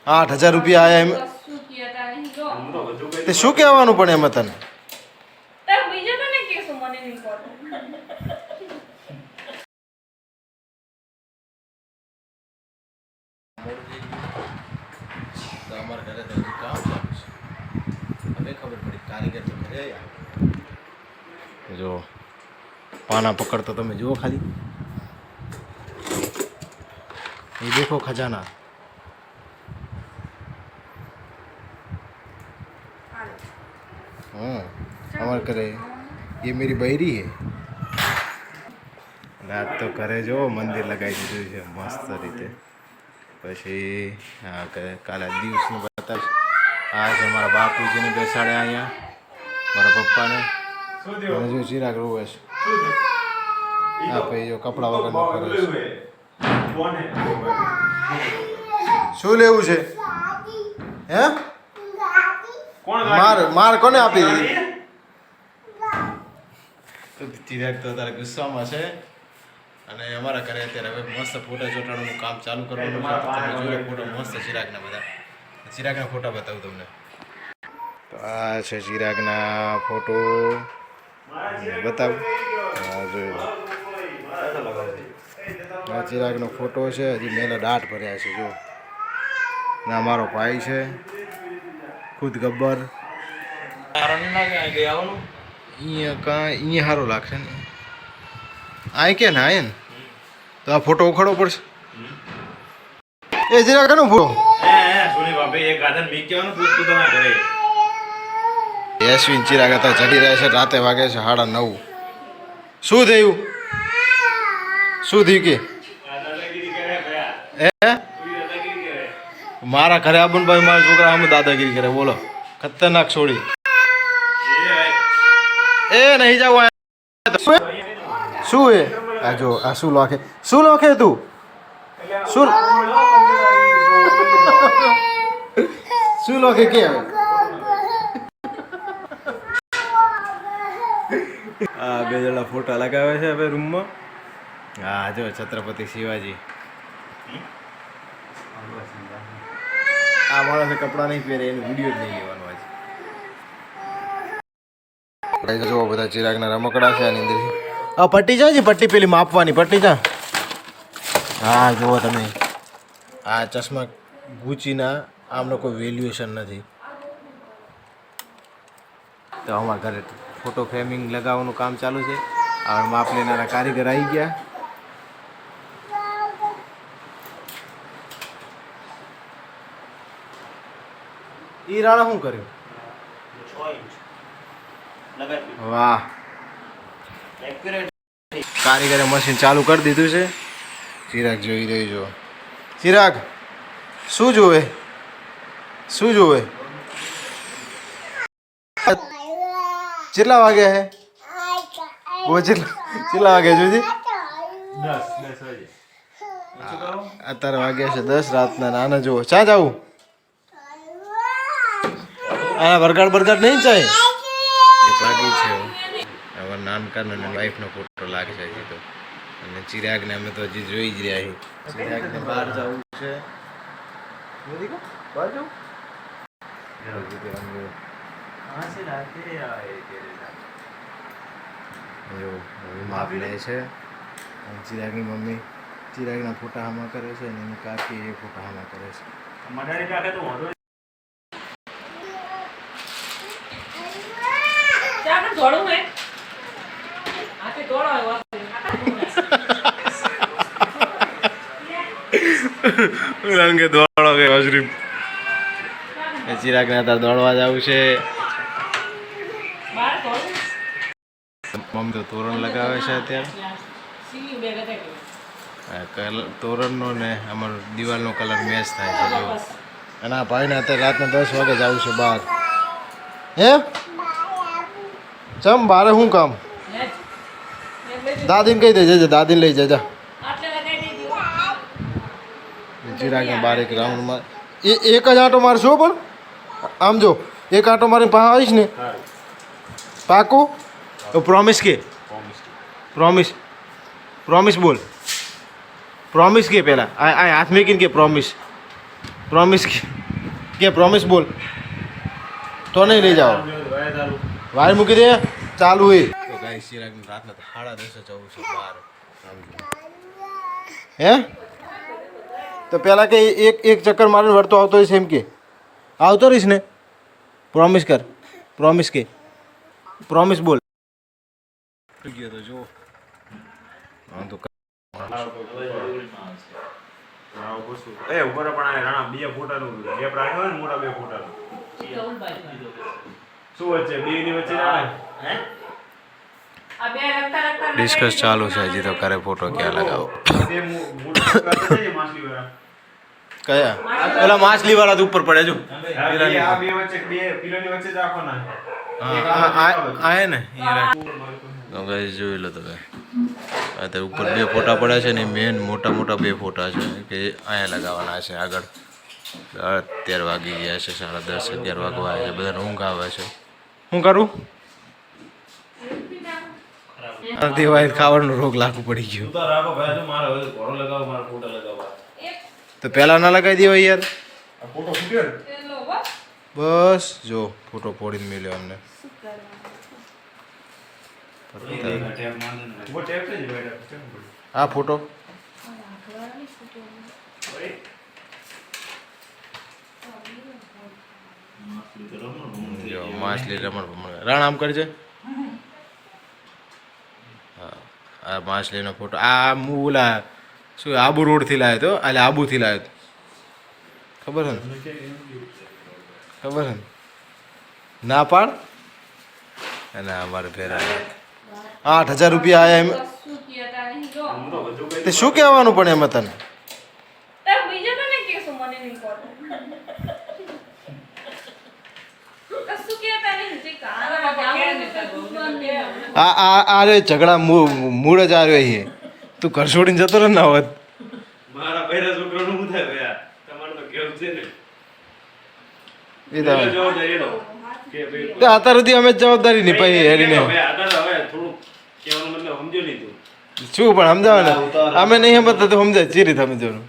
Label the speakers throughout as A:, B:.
A: 8,000 રૂપિયા આયા એમ તે શું કહેવાનું પણ એમાં તને અમારા ઘરે તો હજી કામ ચાલુ છે હવે ખબર પડી કારીગર તો ઘરે આવ્યા જો પાના પકડતો તમે જુઓ ખાલી ये देखो खजाना हाँ हमारे करे ये मेरी बहरी है रात तो करे जो मंदिर लगाई दीधું છે મસ્ત રીતે પછી હા કરે કાલે દિવસનું બતાવીશ આ છે મારા બાપુજીને બેસાડ્યા અહીંયા મારા પપ્પાને અને જો ચિરાગ રોવે છે હા ભાઈ જો કપડા વગરનો ફરે છે શું લેવું છે હે માર કોને આપી દીધી તો ચિરાગ તો તારા ગુસ્સામાં છે અને અમારા ઘરે અત્યારે હવે મસ્ત ફોટા ચોટાડવાનું કામ ચાલુ કરવાનું છે તમે જોયો ફોટો મસ્ત ચિરાગના બધા ચિરાગના ફોટા બતાવું તમને તો આ છે ચિરાગના ફોટો બતાવું હા જોઈ આ ચિરાગનો ફોટો છે હજી મેલે દાઢ ભર્યા છે જો ના મારો ભાઈ છે ખુદ ગબ્બર અહીંયા સારું લાગશે ને આ કે ને આયે ને તો આ ફોટો ઉખાડવો પડશે એ ચિરાગ કનો ફોટો યશવીન ચિરાગ હતા ચડી રહ્યા છે રાતે વાગે છે 9:30 શું થયું શું થયું કે મારા ઘરે આબનભાઈ મારા છોકરા આમ દાદાગીરી કરે બોલો ખતરનાક છોડી એ નહીં જાવ શું એ આ જો આ શું લખે તું શું લખે કે આ બે જણા ફોટા લગાવે છે હવે રૂમમાં હા જો છત્રપતિ શિવાજી આ માણસે કપડાં નહીં પહેરે એનો વિડીયો જ નહીં લેવાનો આજે જો બધા ચિરાગના રમકડા છે આની અંદર આ પટ્ટી છે પટ્ટી પેલી માપવાની પટ્ટી છે હા જુઓ તમે આ ચશ્મા ગુચીના આમનો કોઈ વેલ્યુએશન નથી તો અમારા ઘરે ફોટો ફ્રેમિંગ લગાવવાનું કામ ચાલુ છે હવે માપ લેનારા કારીગર આવી ગયા ઈ રાણા શું કર્યું 6 ઇંચ વાહ કારીગરે મશીન ચાલુ કરી દીધું છે ચિરાગ જોઈ રહ્યો છો ચિરાગ શું જોવે કેટલા વાગ્યા હે ઓ કેટલા વાગ્યા જોજી 10 વાગે અત્યારે વાગ્યા છે 10 રાતના નાના જુઓ ચા જાવું આના બરગાડ નહીં ચાય લાગી છે હવે નાનકાનો અને વાઈફનો ફોટો લાગે છે હજી તો અને ચિરાગને અમે તો હજી જોઈ જ રહ્યા છીએ ચિરાગને બહાર જવું છે બહાર જવું માપ લે છે ચિરાગની મમ્મી ચિરાગના ફોટા હામાં કરે છે અને એની કાકી એ ફોટા હામાં કરે છે રંગે દોડો કે હજરી ચિરાગને અત્યારે દોડવા જવું છે મમ્મી તો તોરણ લગાવે છે અત્યારે તોરણનો ને અમારો દિવાલનો કલર મેચ થાય છે જો અને આ ભાઈને અત્યારે રાતના 10 વાગે જવું છે બહાર હે ચમ બારે શું કામ દાદીને કહી દેજે દાદીને લઈ જજા ચિરાગને બાર એક રાઉન્ડમાં એક જ આંટો મારશો પણ આમ જો એક આંટો મારીને પાસે આવીશ ને પાકું પ્રોમિસ કે પ્રોમિસ બોલ પ્રોમિસ કે પહેલાં આ હાથ મેકીને કે પ્રોમિસ પ્રોમિસ કે પ્રોમિસ બોલ તો નહીં લઈ જાઓ વાયર મૂકી દે ચાલુ હોય તો ગાઈસ ચિરાગને રાતના 10:30 જવું છે બહાર હે તો પહેલાં કે એક ચક્કર મારીને વળતો આવતો રહીશ એમ કે આવતો રહીશ ને પ્રોમિસ કર પ્રોમિસ કે પ્રોમિસ બોલ ગયો તો જો હા તો
B: એ ઉપર પણ આ રાણા બે ફોટાનું ગેપ રાખ્યો ને મોટા બે ફોટાનું શું વચ્ચે બે ની વચ્ચે હે આ બે લગતા
A: ડિસ્કસ ચાલુ છે હજી તો કરે ફોટો ક્યાં લગાવો
B: બે મોટા કરતે માછલી વાળા
A: કયા પેલા માછલી વાળા તો ઉપર પડે જો
B: આ બે વચ્ચે બે પિલોની વચ્ચે જ રાખવાના
A: આ હે ને તો ગાઈસ જોઈ લો તો આ તો ઉપર બે ફોટા પડ્યા છે ને મેન મોટા મોટા બે ફોટા છે કે અહીંયા લગાવવાના છે આગળ 13 વાગી ગયા છે 10:30 11 વાગવા આવ્યા છે બધાને ઊંઘ આવે છે શું કરું દેવાય ખાવાનો રોગ લાગુ પડી ગયો
B: તો રાખો ભાઈ તો મારા હવે ઘોડો લગાવો મારા ફોટા લગાવવા
A: તો પહેલા ના લગાવી દેવાય યાર
B: આ ફોટો ફૂટ્યો ને
A: બસ જો ફોટો ફોડીને મળ્યો અમને
B: वो टेप से જ બેઠા
A: આ ફોટો જો માછલી રમણ રાણ આમ કરજે હા આ માછલીનો ફોટો આ ઓલા શું આબુ રોડથી લાવ્યો તો એટલે આબુથી લાવ્યો તો ખબર છે ને ખબર છે ને ના પાડ અને અમારે ફેરા 8,000 રૂપિયા આયા એમ તે શું કહેવાનું પણ એમાં તને આ રે ઝઘડા મૂળ જ આવ્યો એ તું ઘર છોડીને જતો રહે ને આવત
B: મારા પહેલા છોકરાનું હું થાય ભયા તમારે તો કેવું છે ને
A: એ તો
B: જવાબદારી એનો કે ભાઈ
A: અત્યાર સુધી અમે જવાબદારી નહીં પાઈ હેરીને
B: હવે થોડું કહેવાનો મતલબ સમજો લીધું
A: શું પણ સમજાવે ને અમે નહીં સમજતા તો સમજાય ચી રીતે સમજવાનું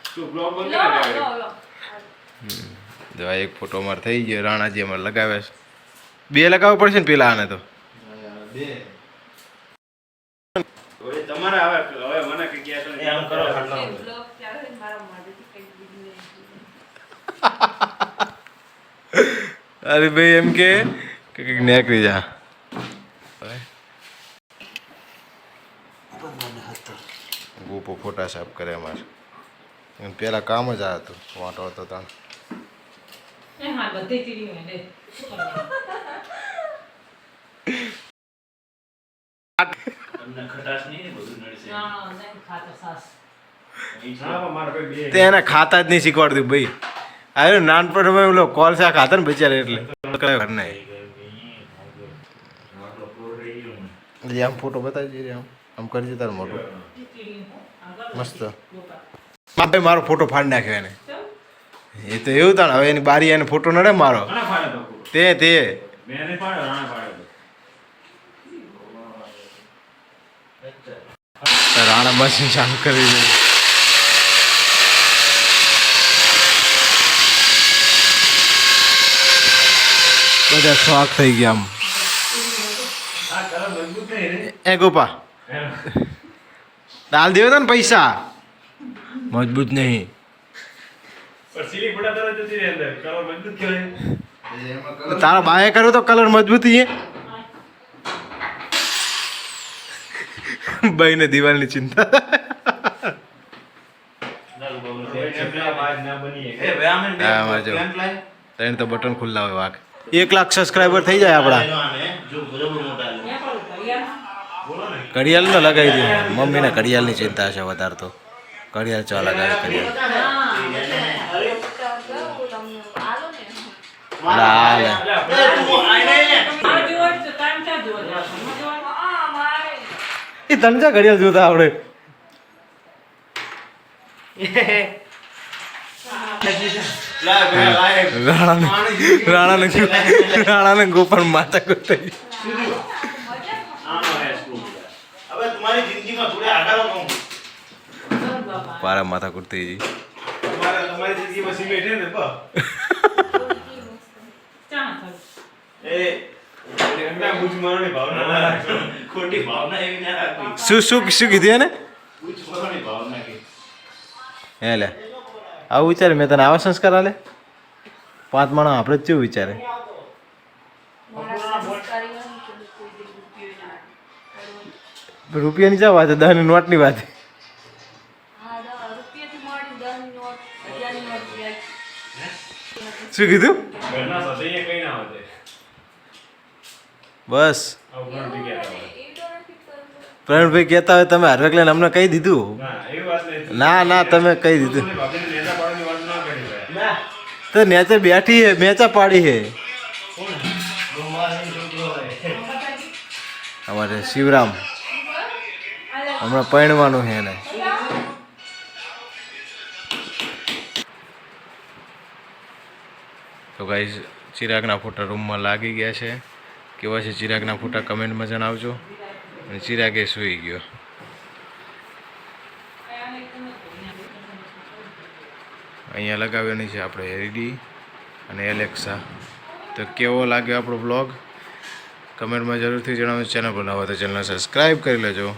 B: શું બ્લોગ બંધ કરી
A: જો આ એક ફોટો અમારે થઈ ગયો રાણાજી અમારે લગાવે છે બે લગાવવું પડશે ને પેલા આને તો
B: હવે તમારે હવે મને કે ગયા છે આમ કરો
A: અરે ભાઈ એમ કે નીકળી જા ગોપો ફોટા સાફ કરે અમારે પેલા કામ જ આ હતું વાંટો હતો ત્યાં એને ખાતા જ નહીં શીખવાડતું ભાઈ અરે નાનપણમાં ઓલો કોલસા ખાતા ને બચારે એટલે આમ ફોટો બતાવી આમ કરજે તારું મોટું મસ્ત ભાઈ મારો ફોટો ફાડી નાખ્યો એને એ તો એવું તાણ હવે એની બારી એને ફોટો નડે મારો તે રાણા મશીન ચાલુ કરી દે બધા શોખ થઈ ગયા આમ એ ગોપા ડાલ દેવો તો ને પૈસા મજબૂત નહીં તારા બાએ કર્યો તો કલર મજબૂતી એ ભાઈ ને દિવાલની ચિંતા ત્રણ તો બટન ખુલ્લા હોય વાઘ 1 લાખ સબસ્ક્રાઈબર થઈ જાય આપણા ઘડિયાળ ને લગાવી દે મમ્મીને ઘડિયાળની ચિંતા છે વધારે તો ઘડિયાળ ચા લગાવી એ તને ચા ઘડિયાળ જોતા આવડે રાણાને ગોપાલ માતા કરતા પારા માથા કુર્તી
B: તમારી જિંદગીમાં સિમેન્ટ હે ને બા એ એમના બુજ મારવાની ભાવના ના રાખો
C: ખોટી ભાવના એવી ના રાખવી.
A: શું કીધું એને
C: પૂછ કરવાની ભાવના કે
A: હે લે આવું વિચારે મેં તને આવા સંસ્કાર આલે 5 માણસ આપણે જ કેવું વિચારે રૂપિયાની ચા વાત 10 ની નોટની વાત શું કીધું
B: ઘરના સદૈયા કઈ ના વધે
A: બસ
B: આવું ઘણું ટીક્યા હતા
A: પ્રવીણભાઈ કહેતા હોય તમે હરવેક લઈને અમને કહી દીધું
B: ના એવી વાત નહીં
A: ના તમે કહી દીધું
B: ભાભીને નેતા પાડવાની વાત ના કરી ભાઈ
A: તો નેચે બેઠી હે મેચા પાડી હે અમારે શિવરામ હમણાં પરણવાનું હે ને તો ગાઈસ ચિરાગના ફોટા રૂમમાં લાગી ગયા છે કેવા છે ચિરાગના ફોટા કમેન્ટમાં જણાવજો અને ચિરાગે સૂઈ ગયો અહીંયા લગાવવાની છે આપણે એલઈડી અને એલેક્સા તો કેવો લાગ્યો આપણો બ્લોગ કમેન્ટમાં જરૂરથી જણાવજો ચેનલ પર નવા તો ચેનલ સબસ્ક્રાઈબ કરી લેજો